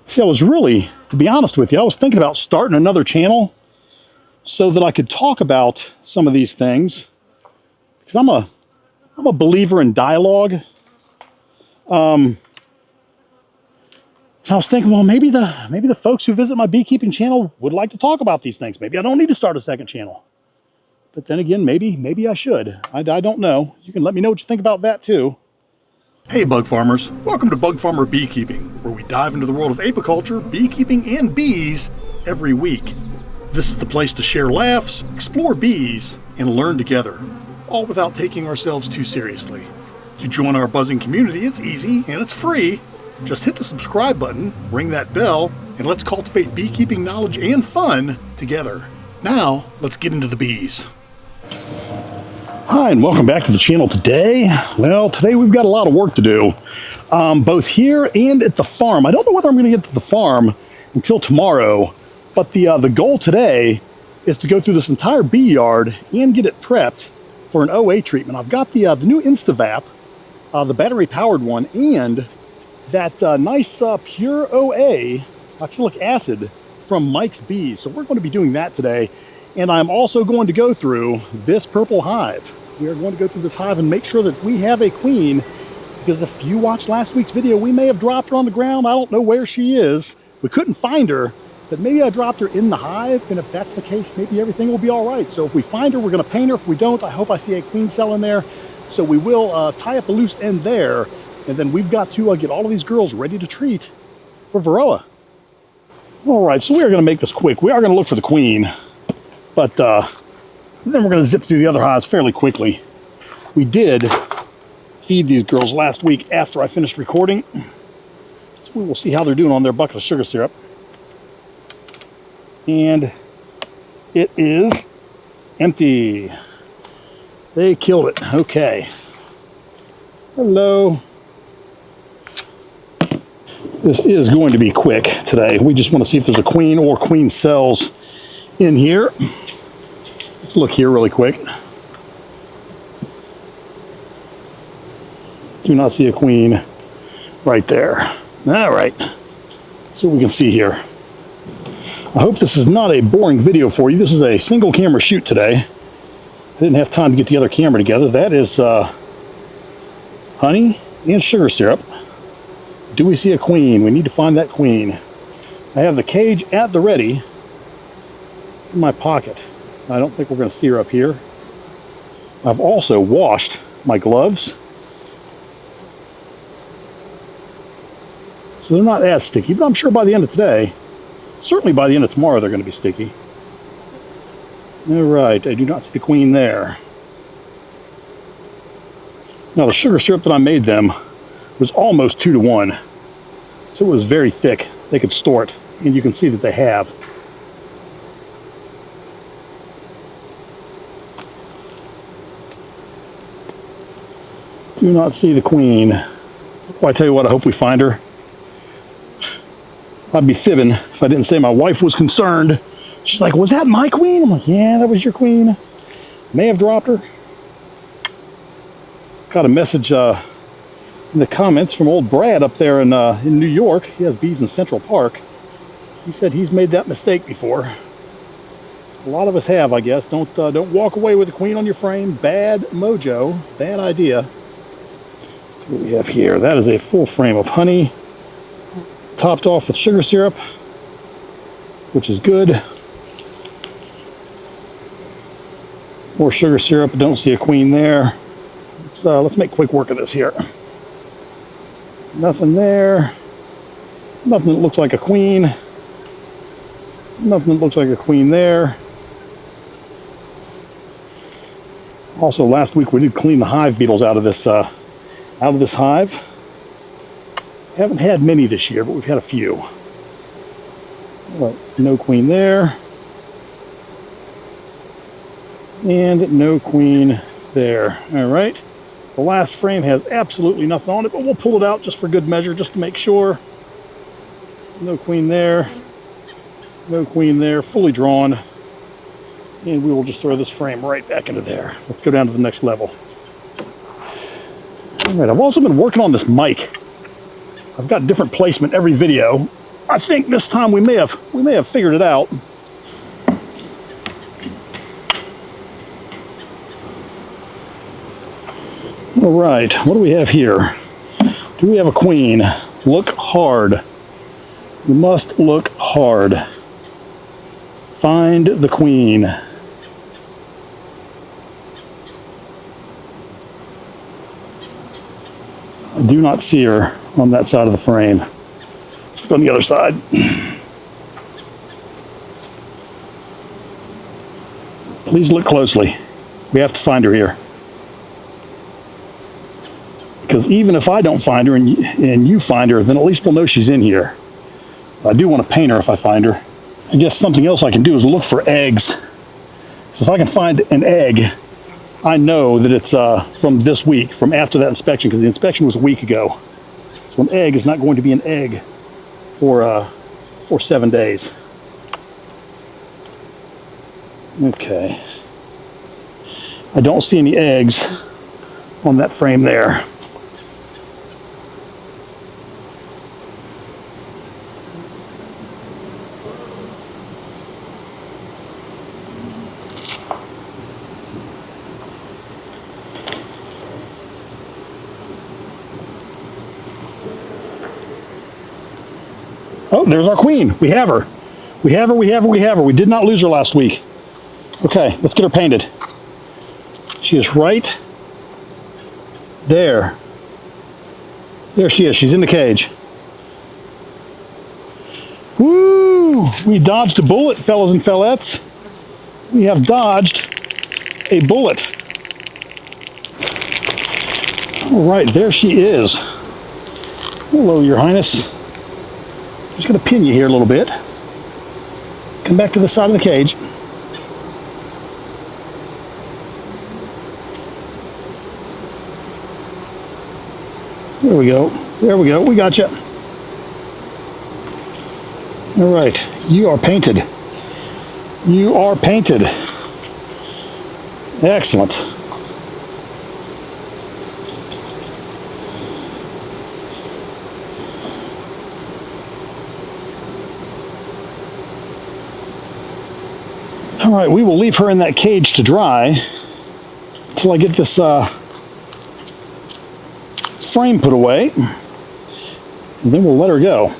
See, I was really, to be honest with you, I was thinking about starting another channel so that I could talk about some of these things, because I'm a believer in dialogue. I was thinking, well, maybe the folks who visit my beekeeping channel would like to talk about these things. Maybe I don't need to start a second channel. But then again, maybe I should. I don't know. You can let me know what you think about that too. Hey bug farmers, welcome to Bug Farmer Beekeeping, where we dive into the world of apiculture, beekeeping, and bees every week. This is the place to share laughs, explore bees, and learn together, all without taking ourselves too seriously. To join our buzzing community, it's easy and it's free. Just hit the subscribe button, ring that bell, and let's cultivate beekeeping knowledge and fun together. Now, let's get into the bees. Hi, and welcome back to the channel today. Well, today we've got a lot of work to do, both here and at the farm. I don't know whether I'm going to get to the farm until tomorrow, but the goal today is to go through this entire bee yard and get it prepped for an OA treatment. I've got the new InstaVap, the battery-powered one, and that nice pure OA, oxalic acid, from Mike's Bees. So we're going to be doing that today. And I'm also going to go through this purple hive. We are going to go through this hive and make sure that we have a queen, because if you watched last week's video, we may have dropped her on the ground. I don't know where she is. We couldn't find her, but maybe I dropped her in the hive. And if that's the case, maybe everything will be all right. So if we find her, we're going to paint her. If we don't, I hope I see a queen cell in there. So we will tie up the loose end there. And then we've got to get all of these girls ready to treat for Varroa. All right, so we are going to make this quick. We are going to look for the queen. But then we're going to zip through the other hives fairly quickly. We did feed these girls last week after I finished recording. So we will see how they're doing on their bucket of sugar syrup. And it is empty. They killed it. Okay. Hello. This is going to be quick today. We just want to see if there's a queen or queen cells in here. Let's look here really quick. Do not see a queen right there. All right. Let's see what we can see here. I hope this is not a boring video for you. This is a single camera shoot today. I didn't have time to get the other camera together. That is honey and sugar syrup. Do we see a queen? We need to find that queen. I have the cage at the ready in my pocket. I don't think we're going to see her up here. I've also washed my gloves, so they're not as sticky, but I'm sure by the end of today, certainly by the end of tomorrow, they're going to be sticky. All right, I do not see the queen there. Now the sugar syrup that I made them was almost 2 to 1, so it was very thick. They could store it, and you can see that they have. Do not see the queen. Well, I tell you what, I hope we find her. I'd be fibbing if I didn't say my wife was concerned. She's like, was that my queen? I'm like, yeah, that was your queen. May have dropped her. Got a message in the comments from old Brad up there in New York. He has bees in Central Park. He said he's made that mistake before. A lot of us have, I guess. Don't walk away with a queen on your frame. Bad mojo. Bad idea. What we have here, that is a full frame of honey, topped off with sugar syrup, which is good. More sugar syrup. Don't see a queen there. Let's make quick work of this here. Nothing there. Nothing that looks like a queen. Nothing that looks like a queen there. Also, last week we did clean the hive beetles out of this hive. Haven't had many this year, but we've had a few. Right, no queen there. And no queen there. All right. The last frame has absolutely nothing on it, but we'll pull it out just for good measure, just to make sure. No queen there. No queen there. Fully drawn. And we will just throw this frame right back into there. Let's go down to the next level. All right, I've also been working on this mic. I've got different placement every video. I think this time we may have figured it out. All right, what do we have here? Do we have a queen? Look hard. You must look hard. Find the queen. I do not see her on that side of the frame. Let's go on the other side. Please look closely. We have to find her here. Because even if I don't find her and you find her, then at least we'll know she's in here. I do want to paint her if I find her. I guess something else I can do is look for eggs. So if I can find an egg, I know that it's from this week, from after that inspection, because the inspection was a week ago. So an egg is not going to be an egg for 7 days. Okay. I don't see any eggs on that frame there. Oh, there's our queen. We have her. We have her, we have her, we have her. We did not lose her last week. Okay, let's get her painted. She is right there. There she is. She's in the cage. Woo! We dodged a bullet, fellas and fellettes. We have dodged a bullet. All right, there she is. Hello, Your Highness. Just going to pin you here a little bit. Come back to the side of the cage. There we go. There we go. We got you. All right. You are painted. You are painted. Excellent. All right, we will leave her in that cage to dry until I get this frame put away, and then we'll let her go.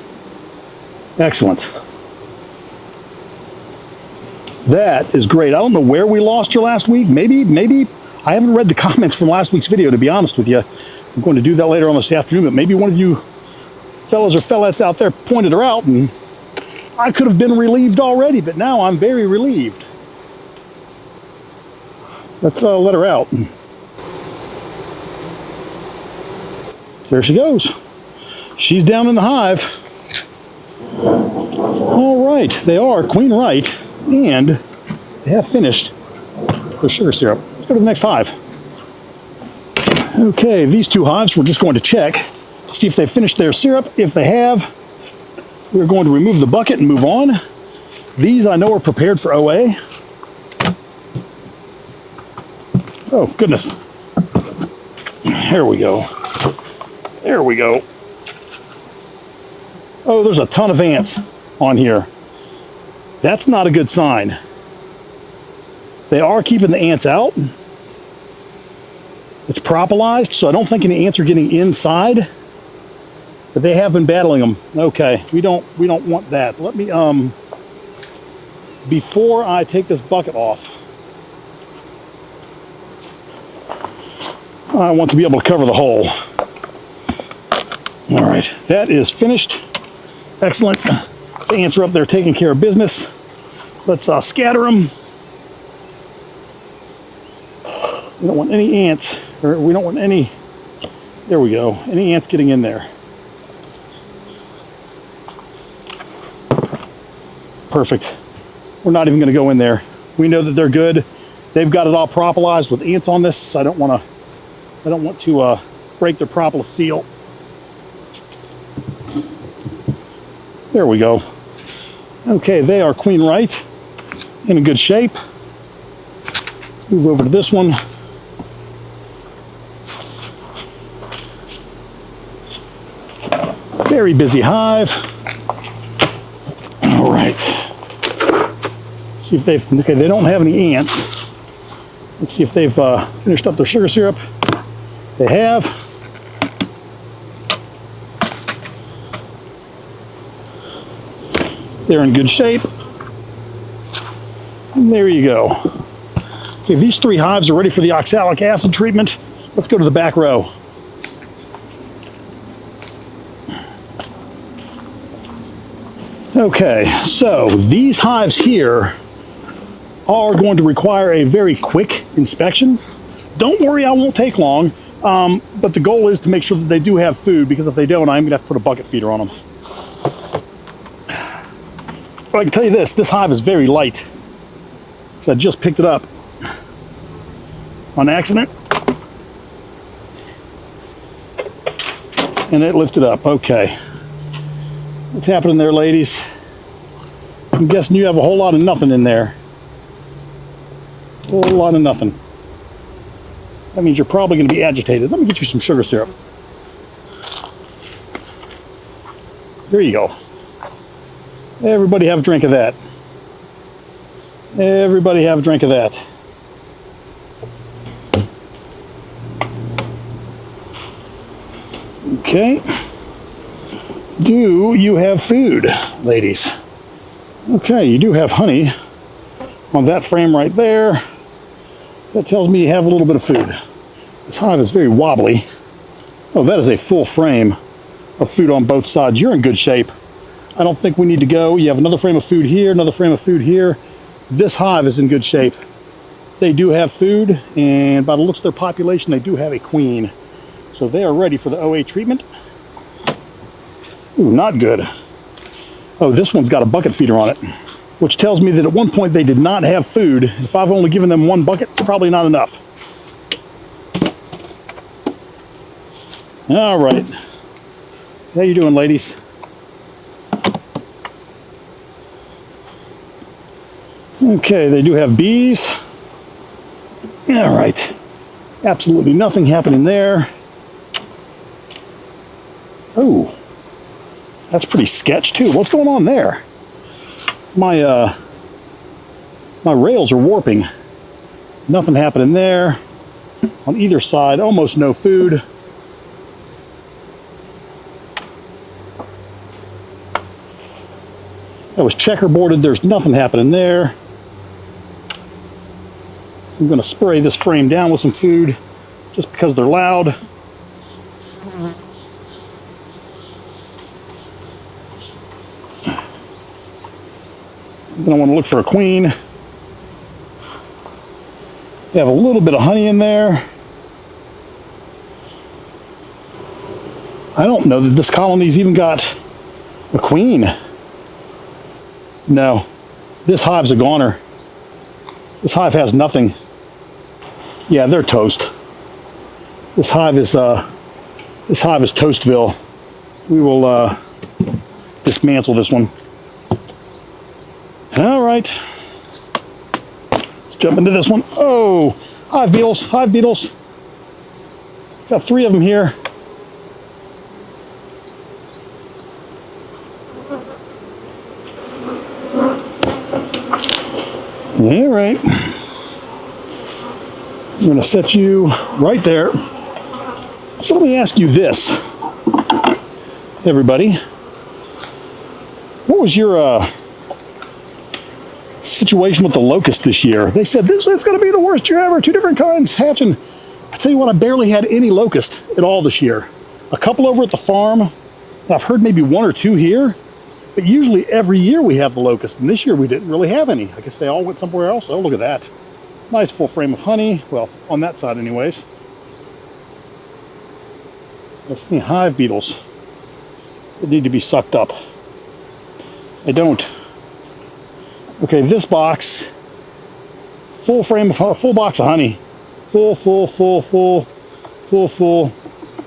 Excellent. That is great. I don't know where we lost her last week. Maybe I haven't read the comments from last week's video, to be honest with you. I'm going to do that later on this afternoon, but maybe one of you fellas or fellettes out there pointed her out, and I could have been relieved already, but now I'm very relieved. Let's let her out. There she goes. She's down in the hive. All right, they are queen right, and they have finished their sugar syrup. Let's go to the next hive. Okay, these two hives we're just going to check to see if they finished their syrup. If they have, we're going to remove the bucket and move on. These I know are prepared for OA. Oh, goodness. There we go. There we go. Oh, there's a ton of ants on here. That's not a good sign. They are keeping the ants out. It's propolised, so I don't think any ants are getting inside. But they have been battling them. Okay, we don't want that. Let me before I take this bucket off, I want to be able to cover the hole. All right, that is finished. Excellent. The ants are up there taking care of business. Let's scatter them. We don't want any ants, or we don't want any, there we go, any ants getting in there. Perfect. We're not even going to go in there. We know that they're good. They've got it all propolised with ants on this. So I don't want to break their propolis seal. There we go. Okay, they are queen right, in a good shape. Move over to this one. Very busy hive. right. See if they've, okay, they don't have any ants. Let's see if they've finished up their sugar syrup. They have. They're in good shape. And there you go. Okay, these 3 hives are ready for the oxalic acid treatment. Let's go to the back row. Okay, so these hives here are going to require a very quick inspection. Don't worry, I won't take long, but the goal is to make sure that they do have food, because if they don't, I'm gonna have to put a bucket feeder on them. But I can tell you this hive is very light, because I just picked it up on accident, and it lifted up. Okay. What's happening there, ladies? I'm guessing you have a whole lot of nothing in there. A whole lot of nothing. That means you're probably going to be agitated. Let me get you some sugar syrup. There you go. Everybody have a drink of that. Everybody have a drink of that. Okay. Do you have food, ladies? Okay, you do have honey on that frame right there. That tells me you have a little bit of food. This hive is very wobbly. Oh, that is a full frame of food on both sides. You're in good shape. I don't think we need to go. You have another frame of food here, another frame of food here. This hive is in good shape. They do have food, and by the looks of their population, they do have a queen. So they are ready for the OA treatment. Ooh, not good. Oh, this one's got a bucket feeder on it, which tells me that at one point they did not have food. If I've only given them 1 bucket, it's probably not enough. All right. So how you doing, ladies? Okay, they do have bees. All right. Absolutely nothing happening there. Oh. That's pretty sketch too. What's going on there? My rails are warping. Nothing happening there. On either side, almost no food. That was checkerboarded. There's nothing happening there. I'm going to spray this frame down with some food just because they're loud. Then I want to look for a queen. They have a little bit of honey in there. I don't know that this colony's even got a queen. No, this hive's a goner. This hive has nothing. Yeah, they're toast. This hive is Toastville. We will dismantle this one. All right, let's jump into this one. Oh, hive beetles, hive beetles. Got 3 of them here. All right, I'm gonna set you right there. So let me ask you this, everybody. What was your situation with the locust this year? They said it's going to be the worst year ever. 2 different kinds hatching. I tell you what, I barely had any locust at all this year. A couple over at the farm. I've heard maybe 1 or 2 here, but usually every year we have the locust, and this year we didn't really have any. I guess they all went somewhere else. Oh, look at that. Nice full frame of honey. Well, on that side anyways. Let's see, hive beetles that need to be sucked up. I don't. Okay, this box, full box of honey. Full,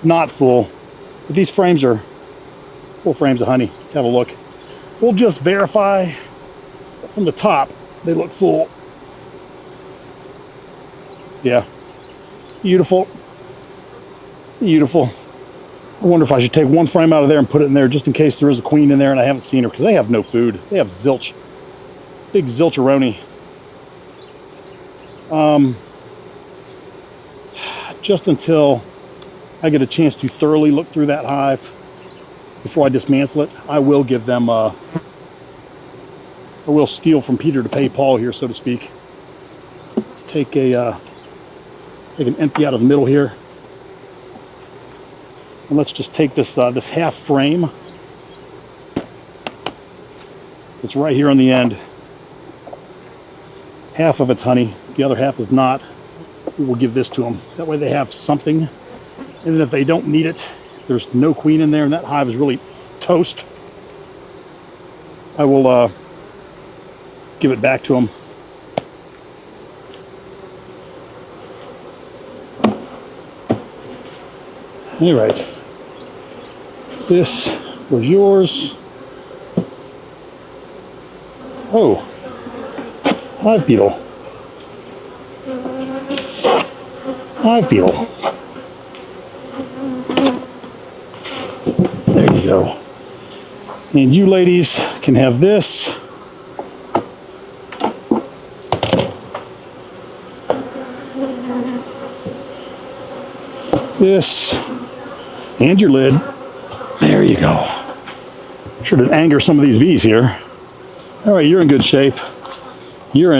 not full. But these frames are full frames of honey. Let's have a look. We'll just verify from the top, they look full. Yeah, beautiful, beautiful. I wonder if I should take one frame out of there and put it in there just in case there is a queen in there and I haven't seen her, because they have no food. They have zilch. Big zilcheroni. Just until I get a chance to thoroughly look through that hive before I dismantle it, I will give them I will steal from Peter to pay Paul here, so to speak. Let's take an empty out of the middle here. And let's just take this this half frame. It's right here on the end. Half of it's honey, the other half is not. We will give this to them. That way they have something. And then if they don't need it, if there's no queen in there and that hive is really toast, I will give it back to them. All right. This was yours. Oh, hive beetle. Hive beetle. There you go. And you ladies can have this. This. And your lid. There you go. Sure to anger some of these bees here. All right, you're in good shape. You're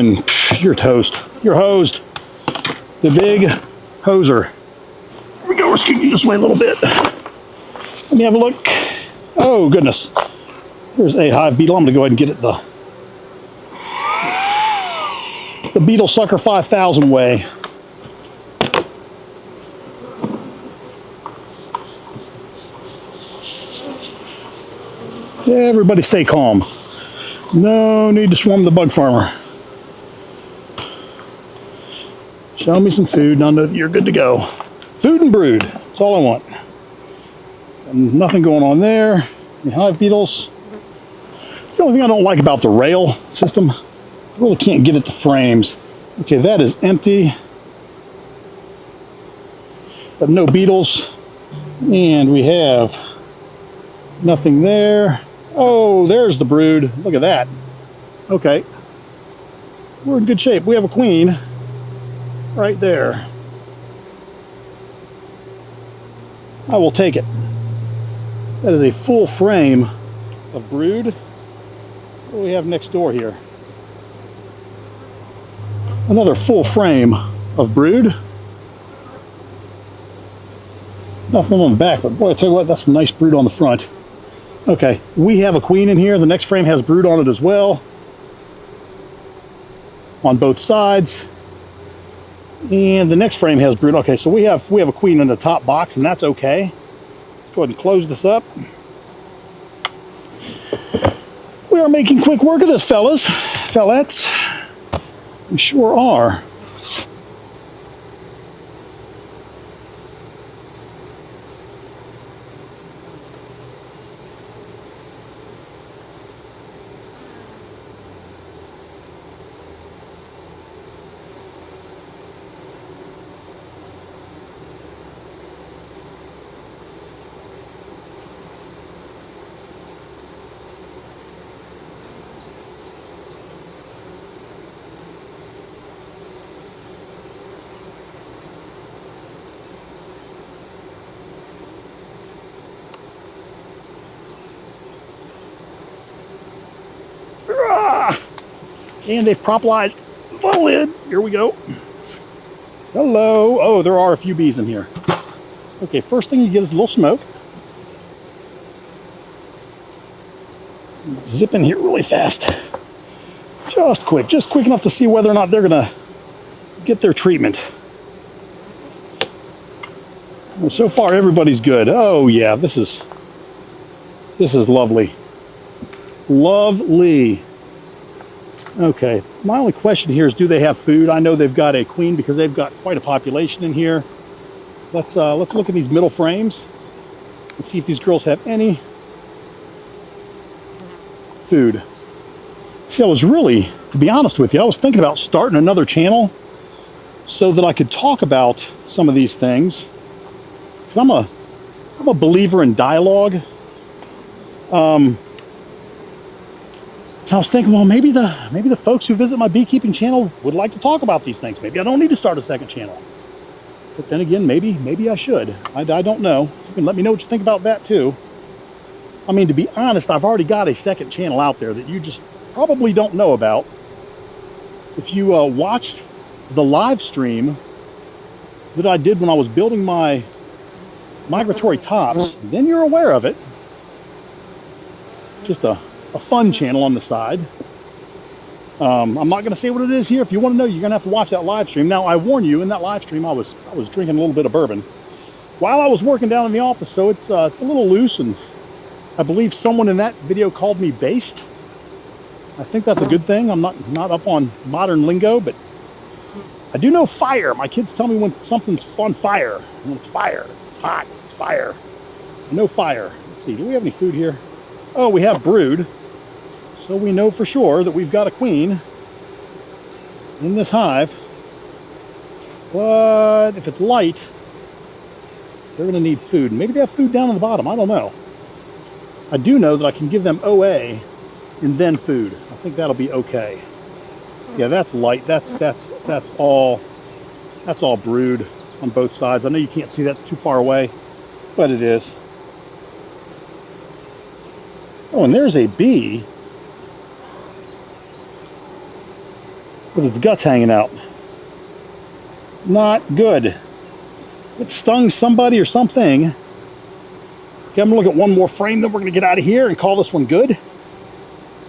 toast. You're hosed. The big hoser. Here we go. We're scooting this way a little bit. Let me have a look. Oh, goodness. Here's a hive beetle. I'm going to go ahead and get it the Beetle Sucker 5000 way. Everybody stay calm. No need to swarm the bug farmer. Show me some food and I'll know that you're good to go. Food and brood. That's all I want. And nothing going on there. Any hive beetles. It's the only thing I don't like about the rail system. I really can't get at the frames. Okay, that is empty. But no beetles. And we have nothing there. Oh, there's the brood. Look at that. Okay. We're in good shape. We have a queen right there. I will take it. That is a full frame of brood. What do we have next door here? Another full frame of brood. Nothing on the back, but boy, I tell you what, that's some nice brood on the front. Okay, we have a queen in here. The next frame has brood on it as well. On both sides. And the next frame has brood. Okay, so we have a queen in the top box, and that's okay. Let's go ahead and close this up. We are making quick work of this, fellettes. We sure are. And they've propolized the lid. Here we go. Hello. Oh, there are a few bees in here. Okay, first thing you get is a little smoke. Zip in here really fast. Just quick enough to see whether or not they're gonna get their treatment. Well, so far everybody's good. Oh yeah, this is lovely. Lovely. Okay, my only question here is, do they have food? I know they've got a queen because they've got quite a population in here. Let's look at these middle frames and see if these girls have any food. See, I was really, to be honest with you, I was thinking about starting another channel so that I could talk about some of these things. Because I'm a believer in dialogue. I was thinking, well, maybe the folks who visit my beekeeping channel would like to talk about these things. Maybe I don't need to start a second channel. But then again, maybe I should. I don't know. You can let me know what you think about that too. I mean, to be honest, I've already got a second channel out there that you just probably don't know about. If you watched the live stream that I did when I was building my migratory tops, then you're aware of it. Just a fun channel on the side. I'm not going to say what it is here. If you want to know, you're going to have to watch that live stream. Now, I warn you, in that live stream, I was drinking a little bit of bourbon while I was working down in the office, so it's a little loose, and I believe someone in that video called me based. I think that's a good thing. I'm not up on modern lingo, but I do know fire. My kids tell me when something's on fire. When it's fire, it's hot, it's fire. I know fire. Let's see, do we have any food here? Oh, we have brood. So we know for sure that we've got a queen in this hive. But if it's light, they're going to need food. Maybe they have food down on the bottom. I don't know. I do know that I can give them OA and then food. I think that'll be okay. Yeah, that's light. That's all brood on both sides. I know you can't see that, it's too far away, but it is. Oh, and there's a bee with its guts hanging out. Not good. It stung somebody or something. Okay, I'm gonna look at one more frame, then we're gonna get out of here and call this one good.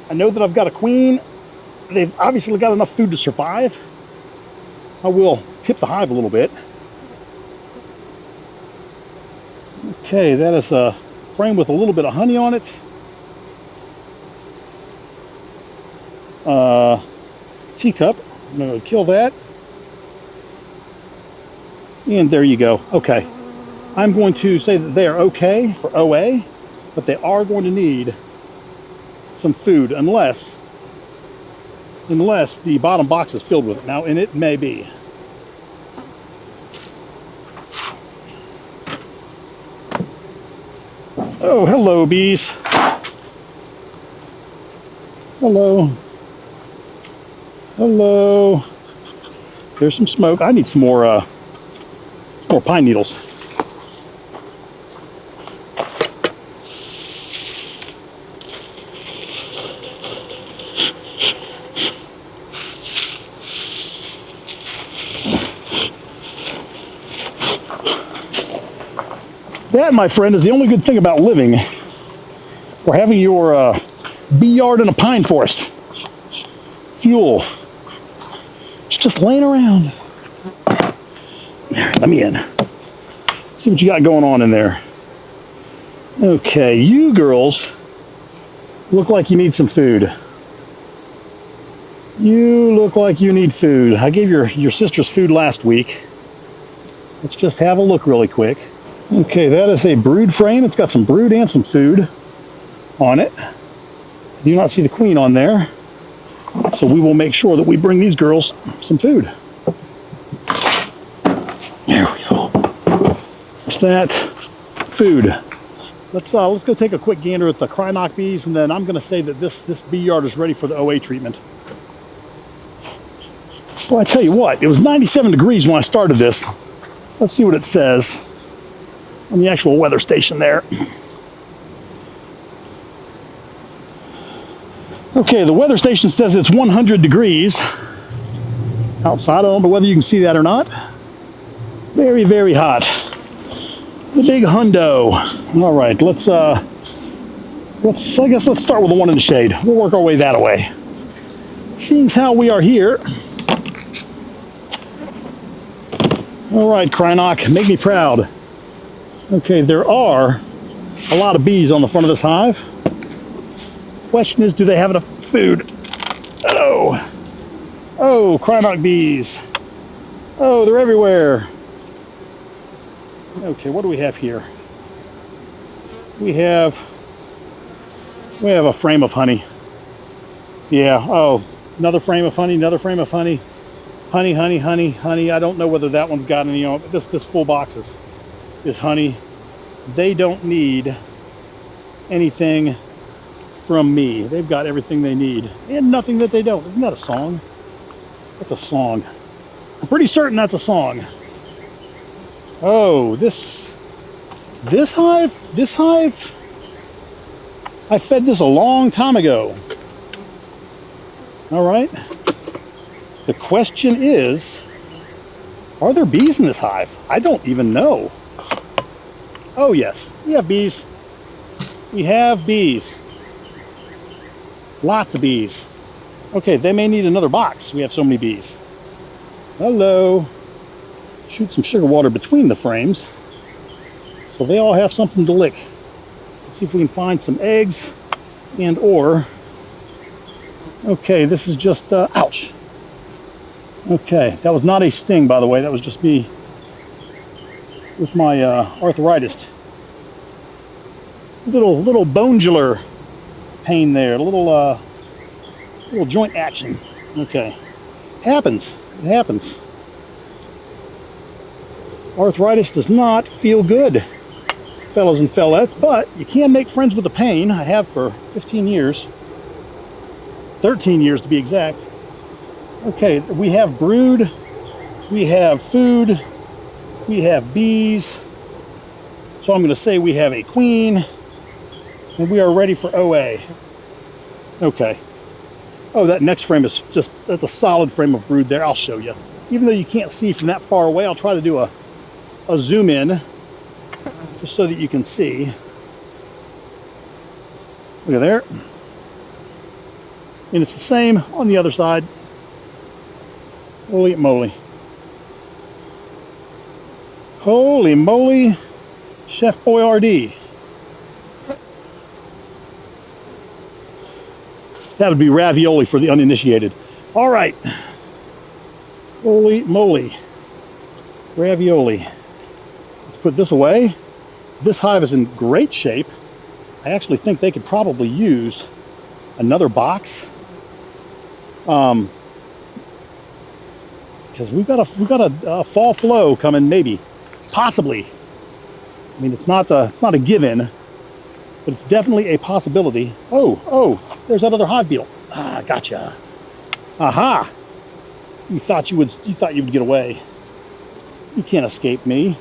I know that I've got a queen. They've obviously got enough food to survive. I will tip the hive a little bit. Okay, that is a frame with a little bit of honey on it. Teacup. I'm going to kill that. And there you go. Okay. I'm going to say that they are okay for OA, but they are going to need some food unless the bottom box is filled with it. Now, and it may be. Oh, hello, bees. Hello. Hello. There's some smoke. I need some more pine needles. That, my friend, is the only good thing about living or having your bee yard in a pine forest. Fuel. It's just laying around. There, let me in. See what you got going on in there. Okay, you girls look like you need some food. You look like you need food. I gave your sisters food last week. Let's just have a look really quick. Okay, that is a brood frame. It's got some brood and some food on it. I do not see the queen on there. So we will make sure that we bring these girls some food. There we go. There's that food. Let's go take a quick gander at the crynock bees, and then I'm going to say that this bee yard is ready for the OA treatment. Well, I tell you what, it was 97 degrees when I started this. Let's see what it says on the actual weather station there. Okay, the weather station says it's 100 degrees outside. I don't know whether you can see that or not. Very, very hot. The big hundo. All right, let's start with the one in the shade. We'll work our way that way. Seeing how we are here. All right, Crynock, make me proud. Okay, there are a lot of bees on the front of this hive. Question is, do they have enough food? Oh, Crynock bees. Oh, they're everywhere. Okay, what do we have here? We have a frame of honey. Yeah, oh, another frame of honey, another frame of honey. Honey, honey, honey, honey. I don't know whether that one's got any on it, but this full box is honey. They don't need anything from me. They've got everything they need and nothing that they don't. Isn't that a song? That's a song. I'm pretty certain that's a song. Oh, this hive, I fed this a long time ago. All right. The question is, are there bees in this hive? I don't even know. Oh yes, we have bees. We have bees. Lots of bees. Okay, they may need another box. We have so many bees. Hello. Shoot some sugar water between the frames so they all have something to lick. Let's see if we can find some eggs and or. Okay, this is just, ouch. Okay, that was not a sting, by the way. That was just me with my arthritis. Little bonular pain there, a little joint action. Okay, happens. It happens. Arthritis does not feel good, fellas and fellettes, but you can make friends with the pain. I have for 15 years, 13 years to be exact. Okay, we have brood, we have food, we have bees. So I'm going to say we have a queen, and we are ready for OA. Okay. Oh, that next frame is just, that's a solid frame of brood there. I'll show you. Even though you can't see from that far away, I'll try to do a zoom in just so that you can see. Look at there. And it's the same on the other side. Holy moly. Holy moly, Chef Boyardee. That would be ravioli for the uninitiated. All right. Holy moly. Ravioli. Let's put this away. This hive is in great shape. I actually think they could probably use another box. Because we've got a fall flow coming, maybe, possibly. I mean, it's not a given, but it's definitely a possibility. Oh, there's that other hive beetle. Ah, gotcha. Aha! You thought you would get away. You can't escape me.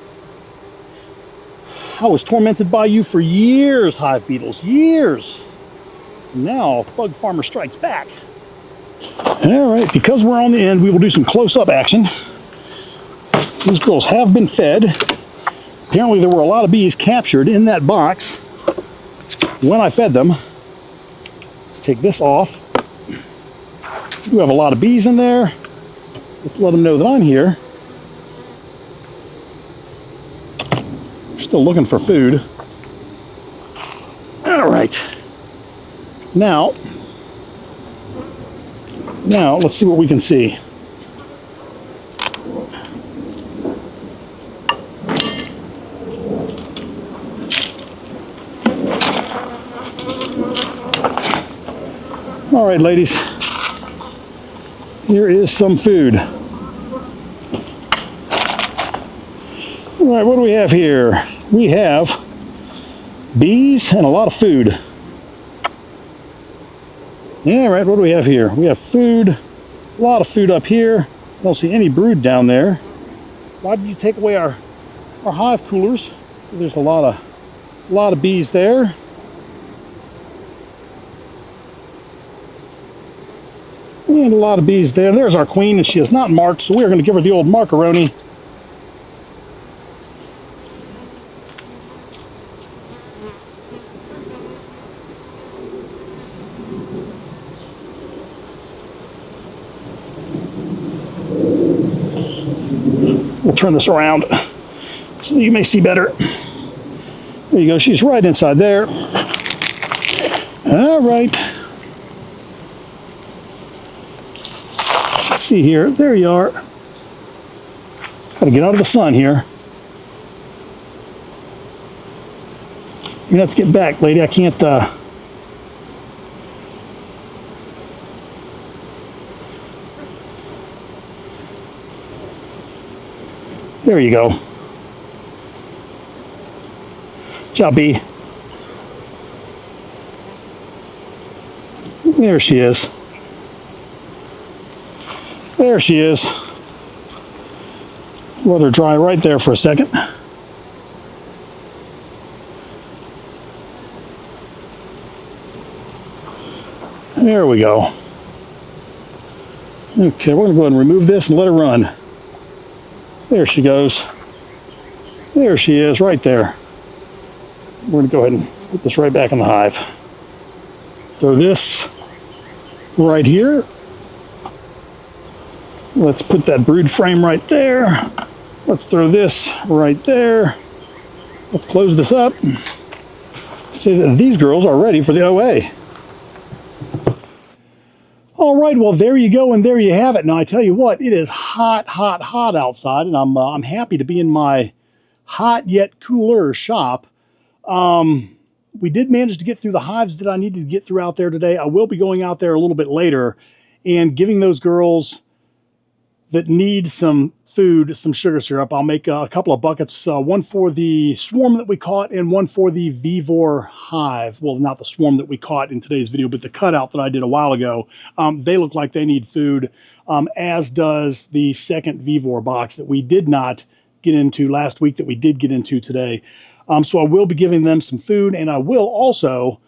I was tormented by you for years, hive beetles, years. Now, bug farmer strikes back. All right, because we're on the end, we will do some close-up action. These girls have been fed. Apparently there were a lot of bees captured in that box when I fed them. Let's take this off. We do have a lot of bees in there. Let's let them know that I'm here. They're still looking for food. All right. Now, let's see what we can see. All right, ladies. Here is some food. All right, what do we have here? We have bees and a lot of food. Yeah, right, what do we have here? We have food, a lot of food up here. I don't see any brood down there. Why did you take away our hive coolers? There's a lot of bees there. And a lot of bees there. There's our queen, and she is not marked, so we are going to give her the old markeroni. We'll turn this around so you may see better. There you go. She's right inside there. All right. Let's see here. There you are. Got to get out of the sun here. You're going to have to get back, lady. I can't... There you go. job, bee. There she is. There she is. Let her dry right there for a second. There we go. Okay, we're going to go ahead and remove this and let her run. There she goes. There she is, right there. We're going to go ahead and put this right back in the hive. Throw this right here. Let's put that brood frame right there. Let's throw this right there. Let's close this up. See that these girls are ready for the OA. All right, well, there you go, and there you have it. Now, I tell you what, it is hot, hot, hot outside, and I'm happy to be in my hot yet cooler shop. We did manage to get through the hives that I needed to get through out there today. I will be going out there a little bit later and giving those girls that need some food some sugar syrup. I'll make a couple of buckets, one for the swarm that we caught and one for the Vivor hive. Well, not the swarm that we caught in today's video, but the cutout that I did a while ago. They look like they need food, as does the second Vivor box that we did not get into last week that we did get into today. So I will be giving them some food, and I will also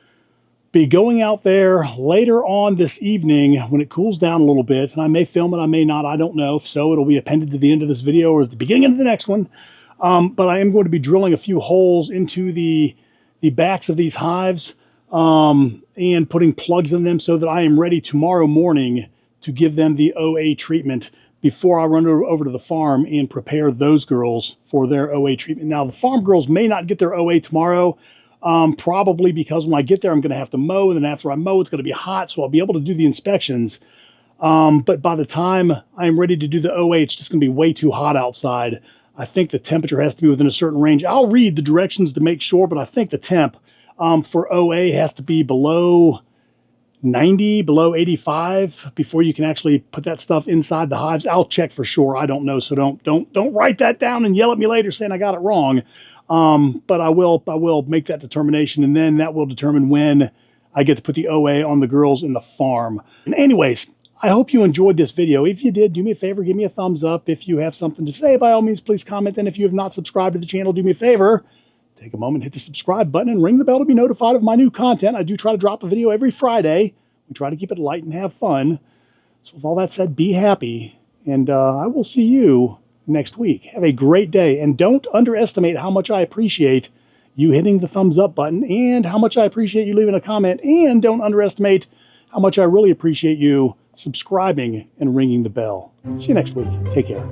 be going out there later on this evening when it cools down a little bit, and I may film it, I may not, I don't know. If so, it'll be appended to the end of this video or at the beginning of the next one. But I am going to be drilling a few holes into the backs of these hives and putting plugs in them so that I am ready tomorrow morning to give them the OA treatment before I run over to the farm and prepare those girls for their OA treatment. Now, the farm girls may not get their OA tomorrow, probably because when I get there, I'm going to have to mow, and then after I mow, it's going to be hot, so I'll be able to do the inspections. But by the time I'm ready to do the OA, it's just going to be way too hot outside. I think the temperature has to be within a certain range. I'll read the directions to make sure, but I think the temp for OA has to be below 90, below 85 before you can actually put that stuff inside the hives. I'll check for sure. I don't know, so don't write that down and yell at me later saying I got it wrong. But I will make that determination, and then that will determine when I get to put the OA on the girls in the farm. And anyways, I hope you enjoyed this video. If you did, do me a favor, give me a thumbs up. If you have something to say, by all means, please comment. And if you have not subscribed to the channel, do me a favor, take a moment, hit the subscribe button, and ring the bell to be notified of my new content. I do try to drop a video every Friday. We try to keep it light and have fun. So with all that said, be happy, and I will see you next week. Have a great day, and don't underestimate how much I appreciate you hitting the thumbs up button and how much I appreciate you leaving a comment, and don't underestimate how much I really appreciate you subscribing and ringing the bell. See you next week. Take care.